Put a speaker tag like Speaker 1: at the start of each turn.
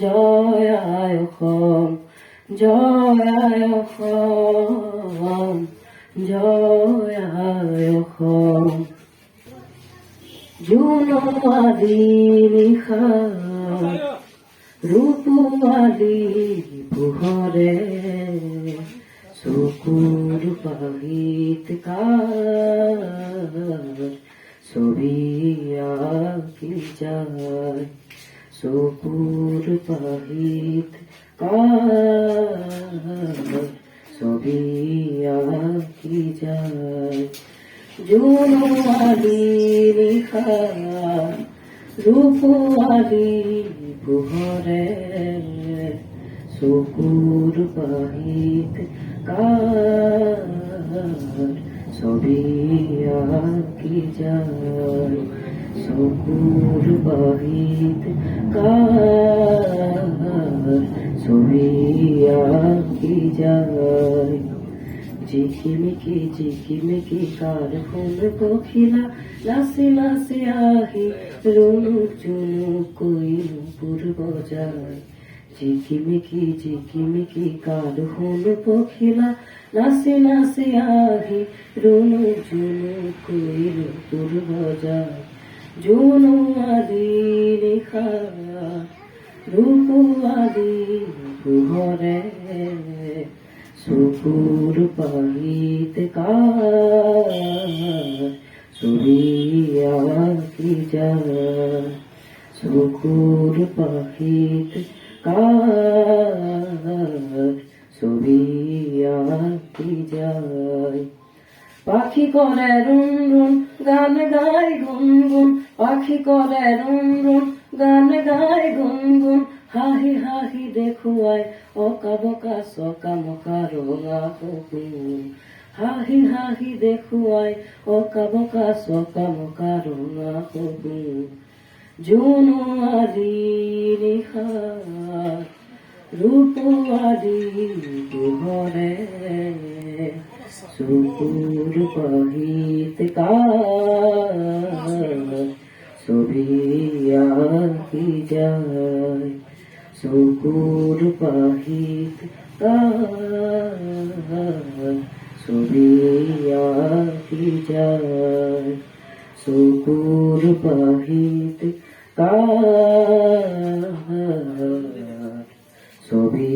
Speaker 1: জয় আয় অসম, জয় আয় অসম, জয় আয় অসম। জোনৱালী নিশা ৰূপৱালী পোহৰে চকুৰ পাহিত কাৰ ছবি আঁকি যায়, চকুৰ পাহিত কাৰ ছবি আঁকি যায়। জোনৱালী নিশা ৰূপৱালী পোহৰে চকুৰ পাহিত কাৰ ছবি আঁকি যায়, চকুৰ পাহিত কাৰ ছবি আঁকি যায়। জিকিমিকি কাৰ ফুল পখিলা নাচি নাচি আহি ৰুণুক জুনুক কৈ নুপুৰ বজায়। জিকিমিকি কাৰ ফুল পখিলা নাচি নাচি আহি ৰুণুক জুনুক কৈ নুপুৰ বজায়। জোনৱালী নিশা ৰূপৱালী পোহৰে চকুৰ পাহিত কাৰ ছবি আঁকি যায়, চকুৰ পাহিত কাৰ ছবি আঁকি যায়। পাখি কৰে ৰুণ ৰুণ গান গাই গুণগুণ, পাখি কৰে ৰুণ ৰুণ গান গাই গুণগুণ, হাঁহি হাঁহি দেখুৱাই অকা বকা চকা মকা ৰঙা সপোন। হাঁহি হাঁহি দেখুৱাই অকা বকা চকা মকা ৰঙা সপোন। জোনৱালী নিশা ৰূপৱালী পোহৰে চকুৰ পাহিত কাৰ ছবি আঁকি যায়, চকুৰ পাহিত কাৰ ছবি আঁকি যায়, চকুৰ পাহিত কাৰ ছবি